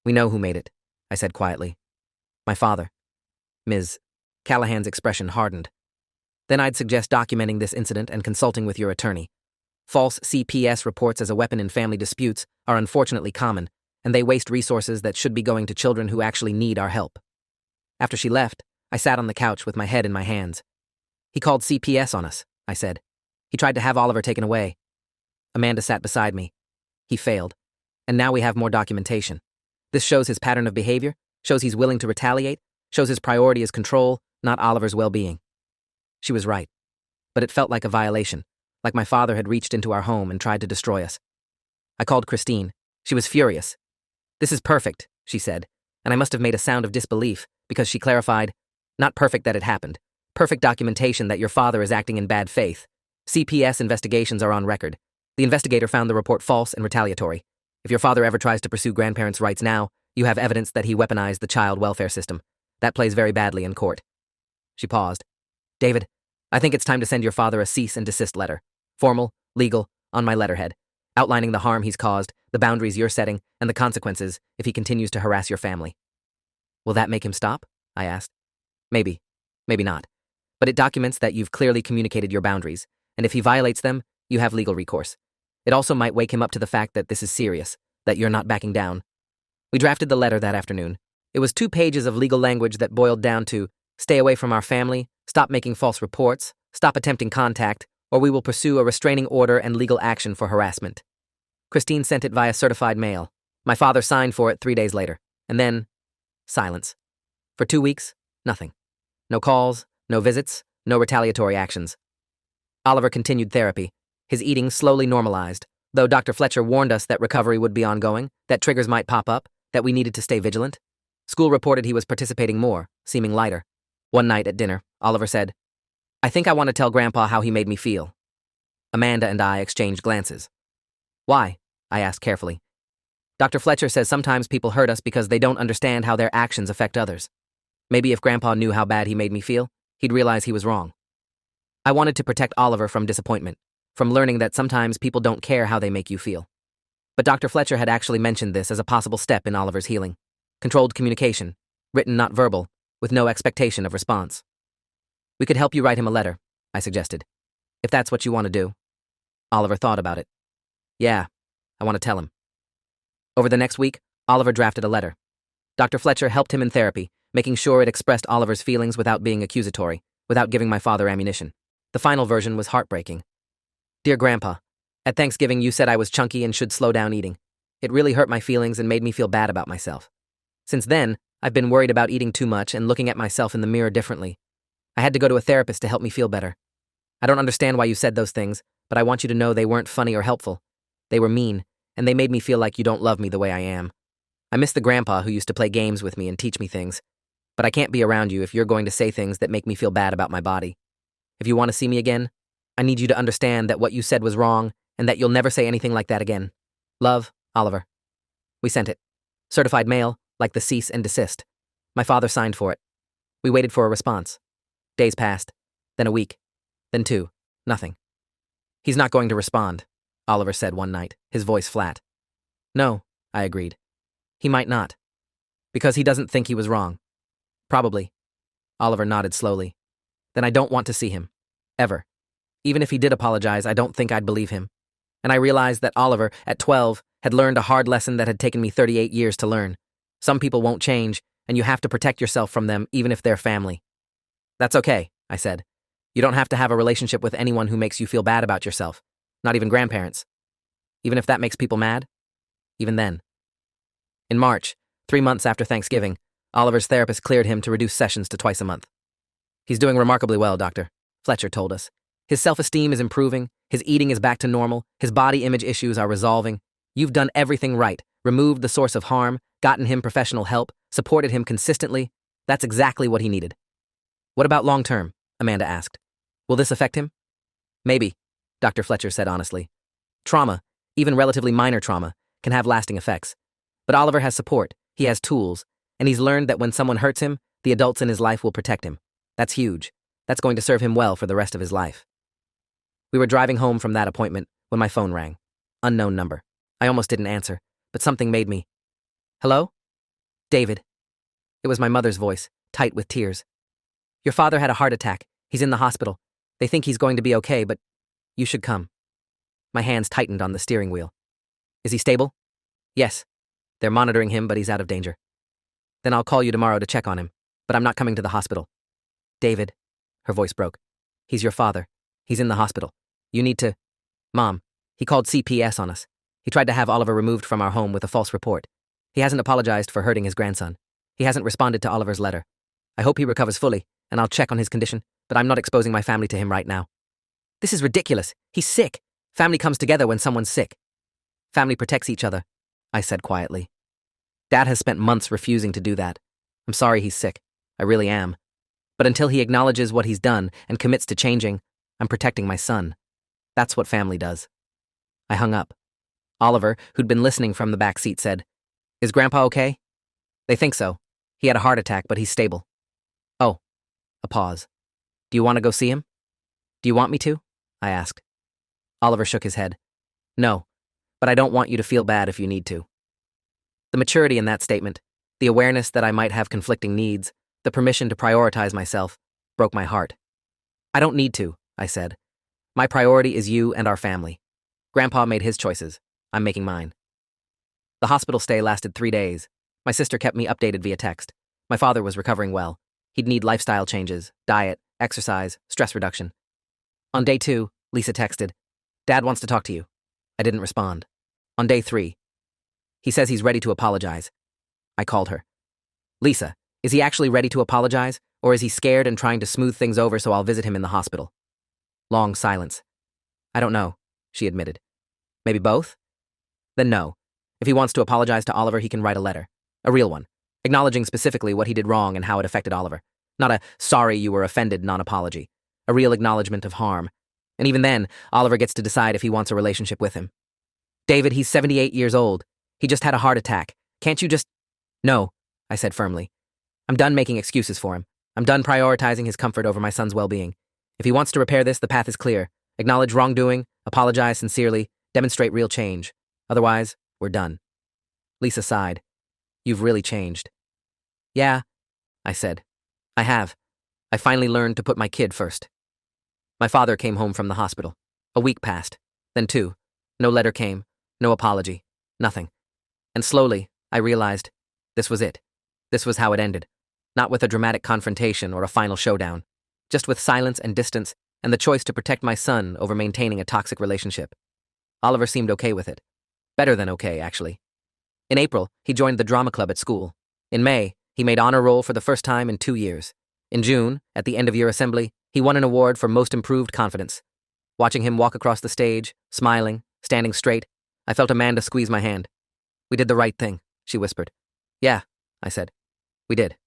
"We know who made it," I said quietly. "My father." Ms. Callahan's expression hardened. "Then I'd suggest documenting this incident and consulting with your attorney. False CPS reports as a weapon in family disputes are unfortunately common, and they waste resources that should be going to children who actually need our help." After she left, I sat on the couch with my head in my hands. "He called CPS on us," I said. "He tried to have Oliver taken away." Amanda sat beside me. "He failed. And now we have more documentation. This shows his pattern of behavior, shows he's willing to retaliate, shows his priority is control, not Oliver's well-being." She was right. But it felt like a violation, like my father had reached into our home and tried to destroy us. I called Christine. She was furious. "This is perfect," she said, and I must have made a sound of disbelief because she clarified, "Not perfect that it happened. Perfect documentation that your father is acting in bad faith. CPS investigations are on record. The investigator found the report false and retaliatory. If your father ever tries to pursue grandparents' rights now, you have evidence that he weaponized the child welfare system. That plays very badly in court. She paused. David, I think it's time to send your father a cease and desist letter. Formal, legal, on my letterhead, outlining the harm he's caused, the boundaries you're setting, and the consequences if he continues to harass your family. Will that make him stop? I asked. Maybe. Maybe not. But it documents that you've clearly communicated your boundaries, and if he violates them, you have legal recourse. It also might wake him up to the fact that this is serious, that you're not backing down. We drafted the letter that afternoon. It was 2 pages of legal language that boiled down to stay away from our family, stop making false reports, stop attempting contact, or we will pursue a restraining order and legal action for harassment. Christine sent it via certified mail. My father signed for it 3 days later. And then, silence. For 2 weeks, nothing. No calls, no visits, no retaliatory actions. Oliver continued therapy. His eating slowly normalized, though Dr. Fletcher warned us that recovery would be ongoing, that triggers might pop up, that we needed to stay vigilant. School reported he was participating more, seeming lighter. One night at dinner, Oliver said, I think I want to tell Grandpa how he made me feel. Amanda and I exchanged glances. Why? I asked carefully. Dr. Fletcher says sometimes people hurt us because they don't understand how their actions affect others. Maybe if Grandpa knew how bad he made me feel, he'd realize he was wrong. I wanted to protect Oliver from disappointment, from learning that sometimes people don't care how they make you feel. But Dr. Fletcher had actually mentioned this as a possible step in Oliver's healing. Controlled communication, written not verbal, with no expectation of response. We could help you write him a letter, I suggested. If that's what you want to do. Oliver thought about it. Yeah, I want to tell him. Over the next week, Oliver drafted a letter. Dr. Fletcher helped him in therapy, making sure it expressed Oliver's feelings without being accusatory, without giving my father ammunition. The final version was heartbreaking. Dear Grandpa, at Thanksgiving you said I was chunky and should slow down eating. It really hurt my feelings and made me feel bad about myself. Since then, I've been worried about eating too much and looking at myself in the mirror differently. I had to go to a therapist to help me feel better. I don't understand why you said those things, but I want you to know they weren't funny or helpful. They were mean, and they made me feel like you don't love me the way I am. I miss the grandpa who used to play games with me and teach me things. But I can't be around you if you're going to say things that make me feel bad about my body. If you want to see me again, I need you to understand that what you said was wrong and that you'll never say anything like that again. Love, Oliver. We sent it. Certified mail, like the cease and desist. My father signed for it. We waited for a response. Days passed, then a week, then 2, nothing. He's not going to respond, Oliver said one night, his voice flat. No, I agreed. He might not. Because he doesn't think he was wrong. Probably. Oliver nodded slowly. Then I don't want to see him. Ever. Even if he did apologize, I don't think I'd believe him. And I realized that Oliver, at 12, had learned a hard lesson that had taken me 38 years to learn. Some people won't change, and you have to protect yourself from them even if they're family. That's okay, I said. You don't have to have a relationship with anyone who makes you feel bad about yourself. Not even grandparents. Even if that makes people mad? Even then. In March, 3 months after Thanksgiving, Oliver's therapist cleared him to reduce sessions to twice a month. He's doing remarkably well, Doctor, Fletcher told us. His self-esteem is improving, his eating is back to normal, his body image issues are resolving. You've done everything right, removed the source of harm, gotten him professional help, supported him consistently. That's exactly what he needed. What about long-term? Amanda asked. Will this affect him? Maybe, Dr. Fletcher said honestly. Trauma, even relatively minor trauma, can have lasting effects. But Oliver has support, he has tools, and he's learned that when someone hurts him, the adults in his life will protect him. That's huge. That's going to serve him well for the rest of his life. We were driving home from that appointment when my phone rang. Unknown number. I almost didn't answer, but something made me. Hello? David. It was my mother's voice, tight with tears. Your father had a heart attack. He's in the hospital. They think he's going to be okay, but you should come. My hands tightened on the steering wheel. Is he stable? Yes. They're monitoring him, but he's out of danger. Then I'll call you tomorrow to check on him, but I'm not coming to the hospital. David. Her voice broke. He's your father. He's in the hospital. You need to... Mom, he called CPS on us. He tried to have Oliver removed from our home with a false report. He hasn't apologized for hurting his grandson. He hasn't responded to Oliver's letter. I hope he recovers fully, and I'll check on his condition, but I'm not exposing my family to him right now. This is ridiculous. He's sick. Family comes together when someone's sick. Family protects each other, I said quietly. Dad has spent months refusing to do that. I'm sorry he's sick. I really am. But until he acknowledges what he's done and commits to changing, I'm protecting my son. That's what family does. I hung up. Oliver, who'd been listening from the back seat, said, "Is Grandpa okay?" "They think so. He had a heart attack, but he's stable." "Oh." A pause. "Do you want to go see him?" "Do you want me to?" I asked. Oliver shook his head. "No, but I don't want you to feel bad if you need to." The maturity in that statement, the awareness that I might have conflicting needs, the permission to prioritize myself, broke my heart. "I don't need to," I said. "My priority is you and our family. Grandpa made his choices. I'm making mine." The hospital stay lasted 3 days. My sister kept me updated via text. My father was recovering well. He'd need lifestyle changes, diet, exercise, stress reduction. On day 2, Lisa texted, "Dad wants to talk to you." I didn't respond. On day 3, "He says he's ready to apologize." I called her. "Lisa, is he actually ready to apologize, or is he scared and trying to smooth things over so I'll visit him in the hospital?" Long silence. "I don't know," she admitted. "Maybe both?" "Then no. If he wants to apologize to Oliver, he can write a letter. A real one, acknowledging specifically what he did wrong and how it affected Oliver. Not a sorry you were offended non-apology. A real acknowledgement of harm. And even then, Oliver gets to decide if he wants a relationship with him. David, he's 78 years old. He just had a heart attack. Can't you just—" "No," I said firmly. "I'm done making excuses for him. I'm done prioritizing his comfort over my son's well-being. If he wants to repair this, the path is clear. Acknowledge wrongdoing, apologize sincerely, demonstrate real change. Otherwise, we're done." Lisa sighed. "You've really changed." "Yeah," I said. "I have. I finally learned to put my kid first." My father came home from the hospital. A week passed, then 2. No letter came, no apology, nothing. And slowly, I realized this was it. This was how it ended. Not with a dramatic confrontation or a final showdown. Just with silence and distance and the choice to protect my son over maintaining a toxic relationship. Oliver seemed okay with it. Better than okay, actually. In April, he joined the drama club at school. In May, he made honor roll for the first time in 2 years. In June, at the end of year assembly, he won an award for Most Improved Confidence. Watching him walk across the stage, smiling, standing straight, I felt Amanda squeeze my hand. "We did the right thing," she whispered. "Yeah," I said. "We did."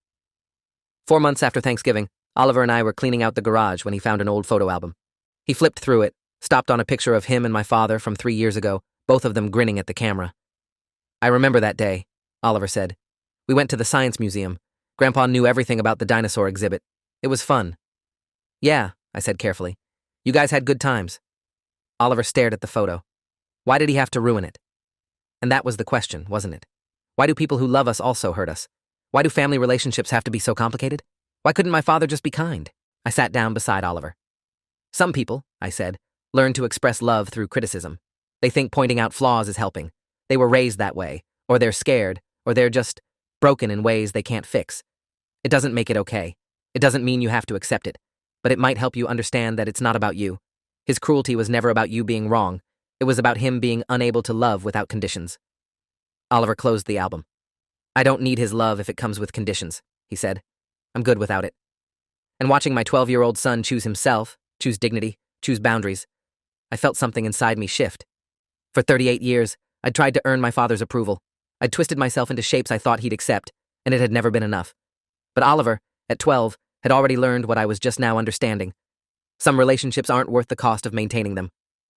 4 months after Thanksgiving, Oliver and I were cleaning out the garage when he found an old photo album. He flipped through it, stopped on a picture of him and my father from 3 years ago, both of them grinning at the camera. "I remember that day," Oliver said. "We went to the Science Museum. Grandpa knew everything about the dinosaur exhibit. It was fun." "Yeah," I said carefully. "You guys had good times." Oliver stared at the photo. Why did he have to ruin it? And that was the question, wasn't it? Why do people who love us also hurt us? Why do family relationships have to be so complicated? Why couldn't my father just be kind? I sat down beside Oliver. "Some people," I said, "learn to express love through criticism. They think pointing out flaws is helping. They were raised that way, or they're scared, or they're just broken in ways they can't fix. It doesn't make it okay. It doesn't mean you have to accept it, but it might help you understand that it's not about you. His cruelty was never about you being wrong. It was about him being unable to love without conditions." Oliver closed the album. "I don't need his love if it comes with conditions," he said. "I'm good without it." And watching my 12-year-old son choose himself, choose dignity, choose boundaries, I felt something inside me shift. For 38 years, I'd tried to earn my father's approval. I'd twisted myself into shapes I thought he'd accept, and it had never been enough. But Oliver, at 12, had already learned what I was just now understanding. Some relationships aren't worth the cost of maintaining them.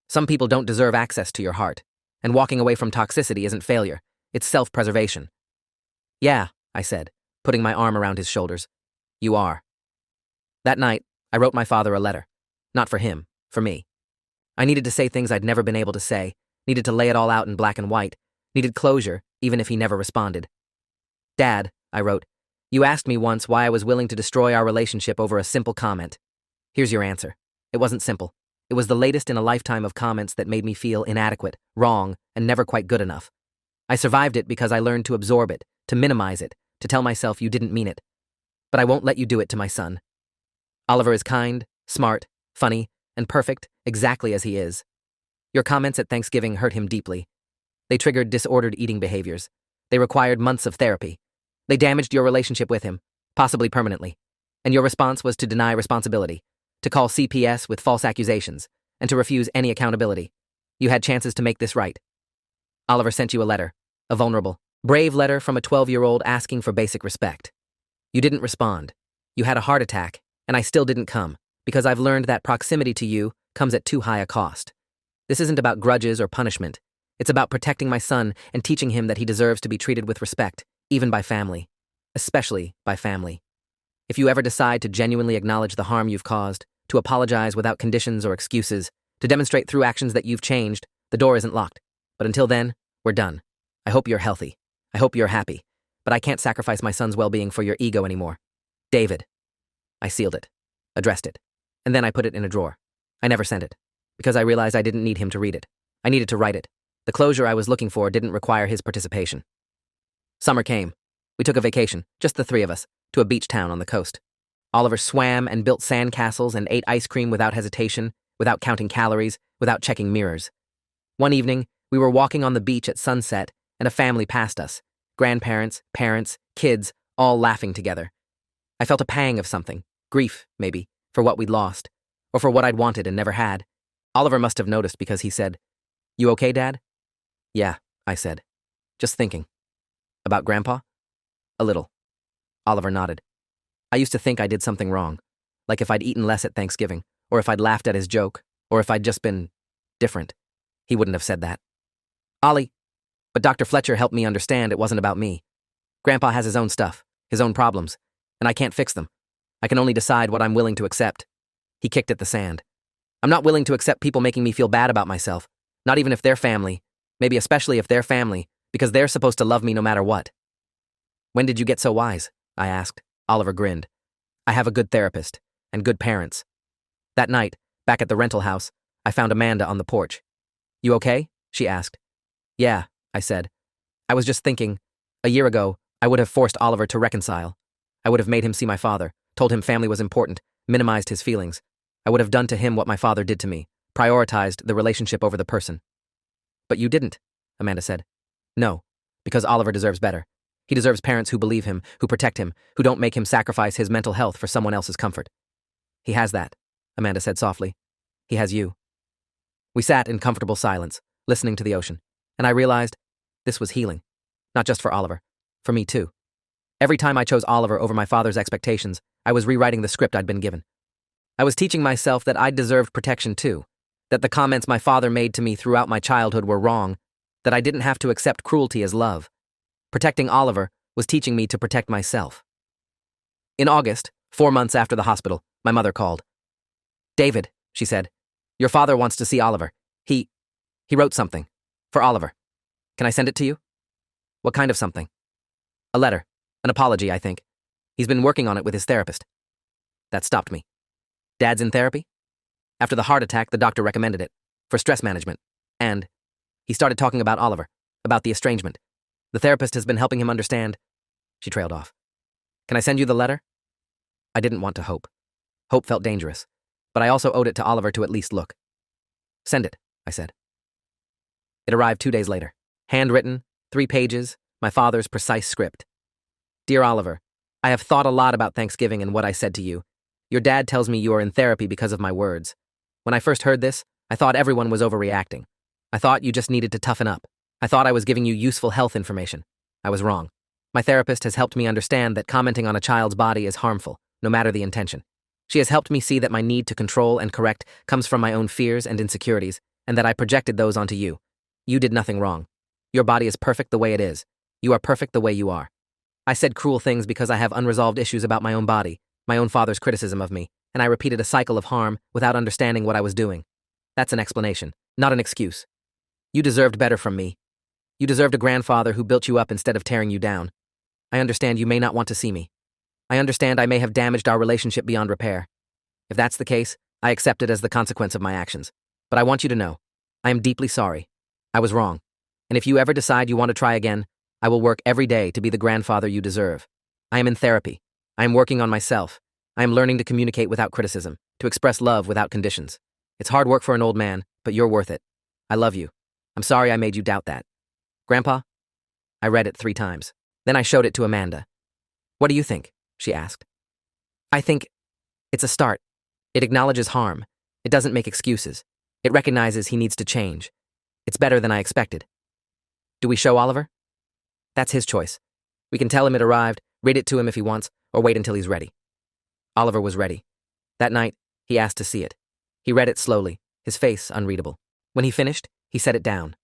Some people don't deserve access to your heart, and walking away from toxicity isn't failure, it's self-preservation. "Yeah," I said, putting my arm around his shoulders. "You are." That night, I wrote my father a letter. Not for him, for me. I needed to say things I'd never been able to say, needed to lay it all out in black and white, needed closure, even if he never responded. "Dad," I wrote, "you asked me once why I was willing to destroy our relationship over a simple comment. Here's your answer. It wasn't simple. It was the latest in a lifetime of comments that made me feel inadequate, wrong, and never quite good enough. I survived it because I learned to absorb it, to minimize it, to tell myself you didn't mean it. But I won't let you do it to my son. Oliver is kind, smart, funny, and perfect exactly as he is. Your comments at Thanksgiving hurt him deeply. They triggered disordered eating behaviors. They required months of therapy. They damaged your relationship with him, possibly permanently. And your response was to deny responsibility, to call CPS with false accusations, and to refuse any accountability. You had chances to make this right. Oliver sent you a letter, a vulnerable, brave letter from a 12-year-old asking for basic respect. You didn't respond. You had a heart attack, and I still didn't come, because I've learned that proximity to you comes at too high a cost. This isn't about grudges or punishment. It's about protecting my son and teaching him that he deserves to be treated with respect, even by family. Especially by family. If you ever decide to genuinely acknowledge the harm you've caused, to apologize without conditions or excuses, to demonstrate through actions that you've changed, the door isn't locked. But until then, we're done. I hope you're healthy. I hope you're happy. But I can't sacrifice my son's well-being for your ego anymore. David. I sealed it, addressed it, and then I put it in a drawer. I never sent it, because I realized I didn't need him to read it. I needed to write it. The closure I was looking for didn't require his participation. Summer came. We took a vacation, just the three of us, to a beach town on the coast. Oliver swam and built sand castles and ate ice cream without hesitation, without counting calories, without checking mirrors. One evening, we were walking on the beach at sunset, and a family passed us. Grandparents, parents, kids, all laughing together. I felt a pang of something. Grief, maybe, for what we'd lost, or for what I'd wanted and never had. Oliver must have noticed because he said, "You okay, Dad?" "Yeah," I said. "Just thinking." "About Grandpa?" "A little." Oliver nodded. I used to think I did something wrong, like if I'd eaten less at Thanksgiving, or if I'd laughed at his joke, or if I'd just been different. He wouldn't have said that. "Ollie," but Dr. Fletcher helped me understand it wasn't about me. Grandpa has his own stuff, his own problems, and I can't fix them. I can only decide what I'm willing to accept. He kicked at the sand. I'm not willing to accept people making me feel bad about myself, not even if they're family, maybe especially if they're family, because they're supposed to love me no matter what. "When did you get so wise?" I asked. Oliver grinned. "I have a good therapist, and good parents." That night, back at the rental house, I found Amanda on the porch. "You okay?" she asked. "Yeah," I said. "I was just thinking, a year ago, I would have forced Oliver to reconcile. I would have made him see my father, told him family was important, minimized his feelings. I would have done to him what my father did to me, prioritized the relationship over the person." "But you didn't," Amanda said. "No, because Oliver deserves better. He deserves parents who believe him, who protect him, who don't make him sacrifice his mental health for someone else's comfort." "He has that," Amanda said softly. "He has you." We sat in comfortable silence, listening to the ocean, and I realized this was healing. Not just for Oliver, for me too. Every time I chose Oliver over my father's expectations, I was rewriting the script I'd been given. I was teaching myself that I deserved protection too, that the comments my father made to me throughout my childhood were wrong, that I didn't have to accept cruelty as love. Protecting Oliver was teaching me to protect myself. In August, 4 months after the hospital, my mother called. "David," she said, "your father wants to see Oliver. He wrote something. For Oliver. Can I send it to you?" "What kind of something?" "A letter. An apology, I think. He's been working on it with his therapist." That stopped me. "Dad's in therapy?" "After the heart attack, the doctor recommended it. For stress management. And he started talking about Oliver, about the estrangement. The therapist has been helping him understand." She trailed off. "Can I send you the letter?" I didn't want to hope. Hope felt dangerous, but I also owed it to Oliver to at least look. "Send it," I said. It arrived 2 days later. Handwritten, 3 pages, my father's precise script. "Dear Oliver, I have thought a lot about Thanksgiving and what I said to you. Your dad tells me you are in therapy because of my words. When I first heard this, I thought everyone was overreacting. I thought you just needed to toughen up. I thought I was giving you useful health information. I was wrong. My therapist has helped me understand that commenting on a child's body is harmful, no matter the intention. She has helped me see that my need to control and correct comes from my own fears and insecurities, and that I projected those onto you. You did nothing wrong. Your body is perfect the way it is. You are perfect the way you are. I said cruel things because I have unresolved issues about my own body, my own father's criticism of me, and I repeated a cycle of harm without understanding what I was doing. That's an explanation, not an excuse. You deserved better from me. You deserved a grandfather who built you up instead of tearing you down. I understand you may not want to see me. I understand I may have damaged our relationship beyond repair. If that's the case, I accept it as the consequence of my actions. But I want you to know, I am deeply sorry. I was wrong. And if you ever decide you want to try again, I will work every day to be the grandfather you deserve. I am in therapy. I am working on myself. I am learning to communicate without criticism, to express love without conditions. It's hard work for an old man, but you're worth it. I love you. I'm sorry I made you doubt that. Grandpa? I read it 3 times. Then I showed it to Amanda. "What do you think?" she asked. "I think it's a start. It acknowledges harm. It doesn't make excuses. It recognizes he needs to change. It's better than I expected." "Do we show Oliver?" "That's his choice. We can tell him it arrived, read it to him if he wants, or wait until he's ready." Oliver was ready. That night, he asked to see it. He read it slowly, his face unreadable. When he finished, he set it down.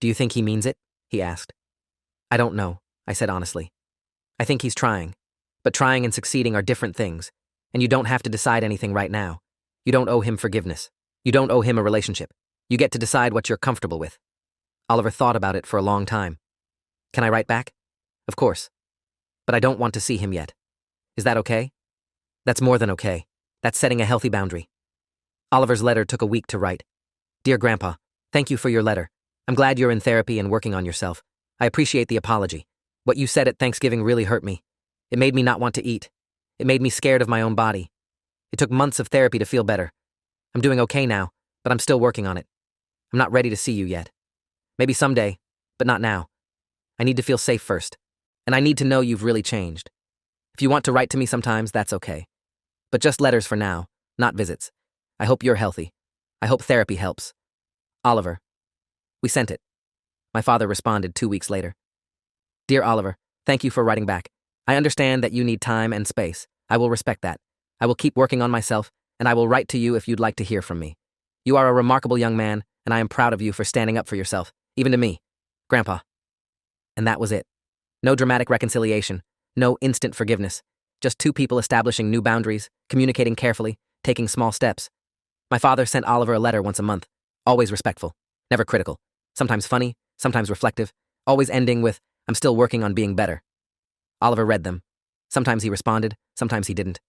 Do you think he means it? He asked. I don't know, I said honestly. I think he's trying. But trying and succeeding are different things, and you don't have to decide anything right now. You don't owe him forgiveness. You don't owe him a relationship. You get to decide what you're comfortable with. Oliver thought about it for a long time. Can I write back? Of course. But I don't want to see him yet. Is that okay? That's more than okay. That's setting a healthy boundary. Oliver's letter took a week to write. Dear Grandpa, thank you for your letter. I'm glad you're in therapy and working on yourself. I appreciate the apology. What you said at Thanksgiving really hurt me. It made me not want to eat. It made me scared of my own body. It took months of therapy to feel better. I'm doing okay now, but I'm still working on it. I'm not ready to see you yet. Maybe someday, but not now. I need to feel safe first, and I need to know you've really changed. If you want to write to me sometimes, that's okay. But just letters for now, not visits. I hope you're healthy. I hope therapy helps. Oliver. We sent it. My father responded 2 weeks later. Dear Oliver, thank you for writing back. I understand that you need time and space. I will respect that. I will keep working on myself, and I will write to you if you'd like to hear from me. You are a remarkable young man, and I am proud of you for standing up for yourself, even to me, Grandpa. And that was it. No dramatic reconciliation, no instant forgiveness, just two people establishing new boundaries, communicating carefully, taking small steps. My father sent Oliver a letter once a month, always respectful, never critical, sometimes funny, sometimes reflective, always ending with, I'm still working on being better. Oliver read them. Sometimes he responded, sometimes he didn't.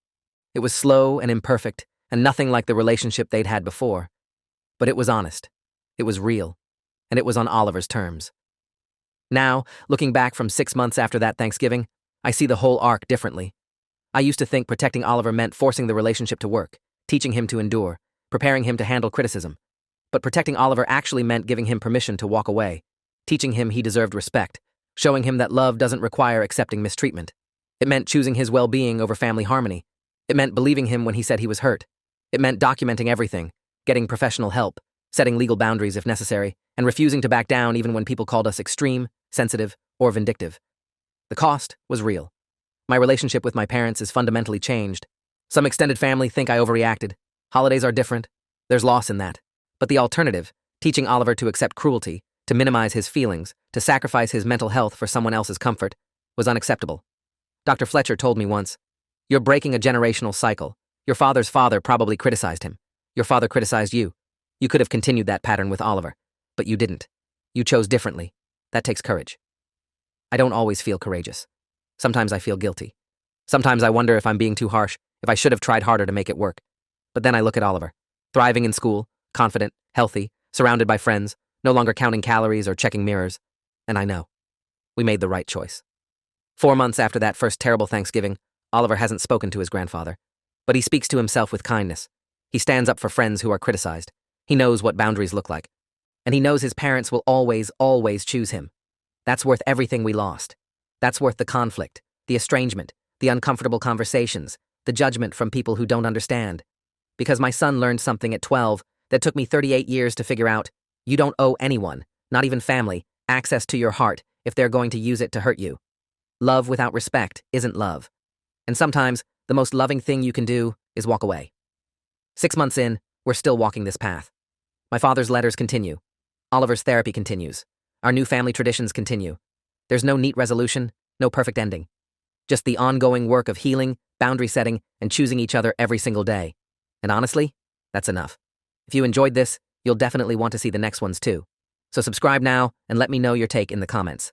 It was slow and imperfect, and nothing like the relationship they'd had before. But it was honest. It was real. And it was on Oliver's terms. Now, looking back from 6 months after that Thanksgiving, I see the whole arc differently. I used to think protecting Oliver meant forcing the relationship to work, teaching him to endure, preparing him to handle criticism. But protecting Oliver actually meant giving him permission to walk away, teaching him he deserved respect, showing him that love doesn't require accepting mistreatment. It meant choosing his well-being over family harmony. It meant believing him when he said he was hurt. It meant documenting everything, getting professional help, setting legal boundaries if necessary, and refusing to back down even when people called us extreme, sensitive, or vindictive. The cost was real. My relationship with my parents is fundamentally changed. Some extended family think I overreacted. Holidays are different. There's loss in that. But the alternative, teaching Oliver to accept cruelty, to minimize his feelings, to sacrifice his mental health for someone else's comfort, was unacceptable. Dr. Fletcher told me once, "You're breaking a generational cycle. Your father's father probably criticized him. Your father criticized you. You could have continued that pattern with Oliver, but you didn't. You chose differently. That takes courage." I don't always feel courageous. Sometimes I feel guilty. Sometimes I wonder if I'm being too harsh, if I should have tried harder to make it work. But then I look at Oliver, thriving in school, confident, healthy, surrounded by friends, no longer counting calories or checking mirrors, and I know. We made the right choice. 4 months after that first terrible Thanksgiving, Oliver hasn't spoken to his grandfather. But he speaks to himself with kindness. He stands up for friends who are criticized. He knows what boundaries look like. And he knows his parents will always, always choose him. That's worth everything we lost. That's worth the conflict, the estrangement, the uncomfortable conversations, the judgment from people who don't understand. Because my son learned something at 12 that took me 38 years to figure out. You don't owe anyone, not even family, access to your heart if they're going to use it to hurt you. Love without respect isn't love. And sometimes, the most loving thing you can do is walk away. 6 months in, we're still walking this path. My father's letters continue. Oliver's therapy continues. Our new family traditions continue. There's no neat resolution, no perfect ending. Just the ongoing work of healing, boundary setting, and choosing each other every single day. And honestly, that's enough. If you enjoyed this, you'll definitely want to see the next ones too. So subscribe now and let me know your take in the comments.